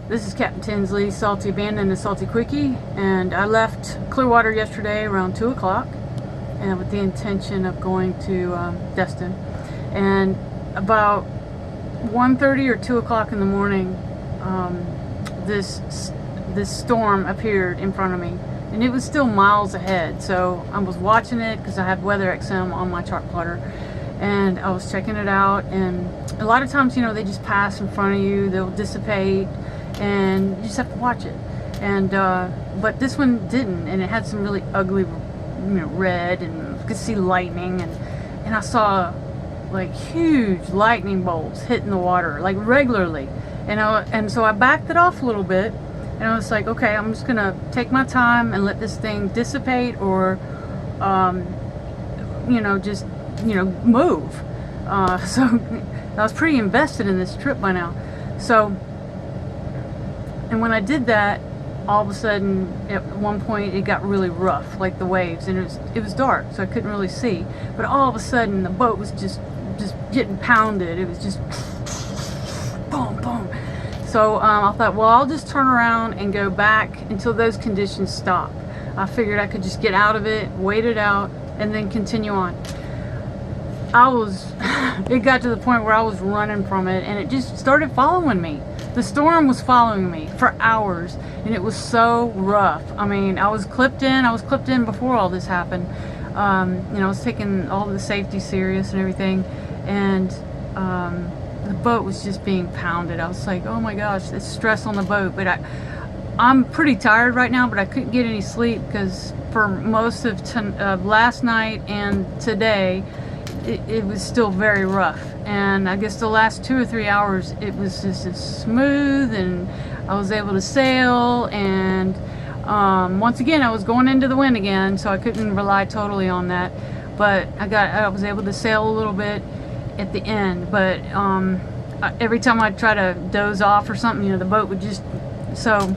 This is Captain Tinsley, Salty Abandon and Salty Quickie, and I left Clearwater yesterday around 2 o'clock and with the intention of going to Destin. And about 1:30 or 2 o'clock in the morning, this storm appeared in front of me, and it was still miles ahead. So I was watching it because I have Weather XM on my chart plotter, and I was checking it out. And a lot of times, you know, they just pass in front of you, they'll dissipate, and you just have to watch it. And but this one didn't, and it had some really ugly, red, and you could see lightning, and I saw like huge lightning bolts hitting the water like regularly, and so I backed it off a little bit, and I was like, okay, I'm just gonna take my time and let this thing dissipate, or just move. So I was pretty invested in this trip by now. So, and when I did that, all of a sudden, at one point, it got really rough, like the waves, and it was dark, so I couldn't really see. But all of a sudden, the boat was just getting pounded. It was just boom, boom. So I thought, well, I'll just turn around and go back until those conditions stop. I figured I could just get out of it, wait it out, and then continue on. It got to the point where I was running from it, and it just started following me. The storm was following me for hours, and it was so rough. I mean, I was clipped in before all this happened. I was taking all the safety serious and everything, and the boat was just being pounded. I was like, oh my gosh, it's stress on the boat. But I'm pretty tired right now, but I couldn't get any sleep because for most of last night and today, it was still very rough. And I guess the last 2 or 3 hours, it was just as smooth, and I was able to sail. And once again, I was going into the wind again, so I couldn't rely totally on that. But I was able to sail a little bit at the end. But every time I try to doze off or something, the boat would just, so,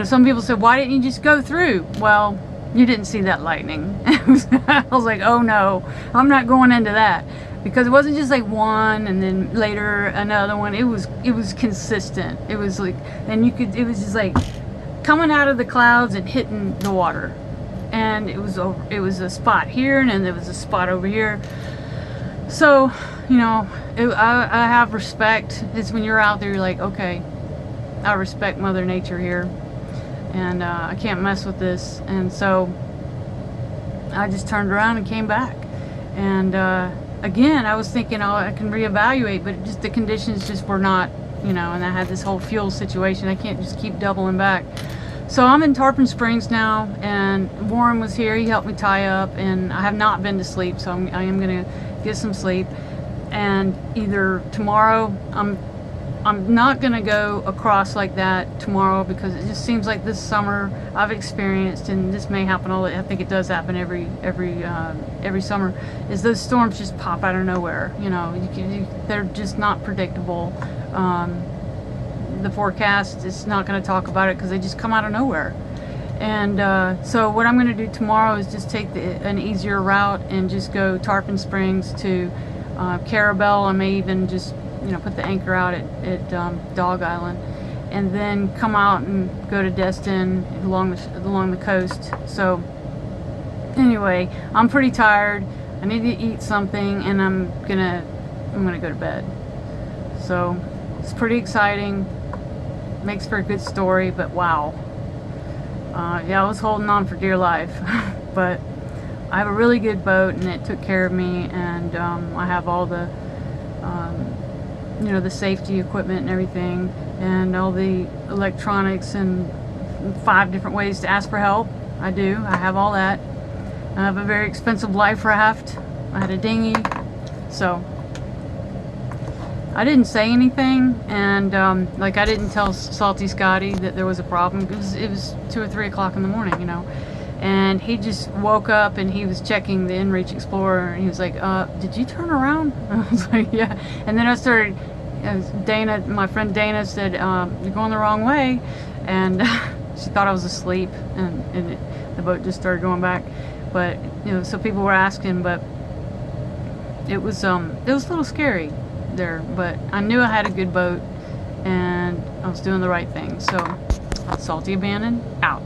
some people said, why didn't you just go through? Well, you didn't see that lightning. I was like, oh no, I'm not going into that, because it wasn't just like one and then later another one. It was consistent. It was like, and it was just like coming out of the clouds and hitting the water, and it was a spot here, and then there was a spot over here. So I have respect. It's when you're out there, you're like, okay, I respect Mother Nature here, and I can't mess with this. And so I just turned around and came back. And again, I was thinking, oh, I can reevaluate, but just the conditions just were not, and I had this whole fuel situation. I can't just keep doubling back. So I'm in Tarpon Springs now, and Warren was here. He helped me tie up, and I have not been to sleep, so I am going to get some sleep. And either tomorrow, I'm not going to go across like that tomorrow, because it just seems like this summer I've experienced, and this may happen I think it does happen every summer, is those storms just pop out of nowhere. They're just not predictable. The forecast is not going to talk about it because they just come out of nowhere. And so what I'm going to do tomorrow is just take an easier route and just go Tarpon Springs to Carabel. I may even just put the anchor out at Dog Island, and then come out and go to Destin along the coast. So anyway, I'm pretty tired. I need to eat something, and I'm gonna go to bed. So it's pretty exciting. Makes for a good story, but wow. Yeah, I was holding on for dear life. But I have a really good boat, and it took care of me, and I have all the the safety equipment and everything, and all the electronics, and 5 different ways to ask for help. I have all that. I have a very expensive life raft. I had a dinghy. So I didn't say anything, and I didn't tell Salty Scotty that there was a problem, because it was 2 or 3 o'clock in the morning, and he just woke up, and he was checking the InReach Explorer, and he was like, did you turn around? I was like, yeah. And then I started, Dana, my friend Dana, said, you're going the wrong way, and she thought I was asleep, and the boat just started going back. But so people were asking, but it was a little scary there. But I knew I had a good boat, and I was was doing the right thing. So, Salty Abandon, out.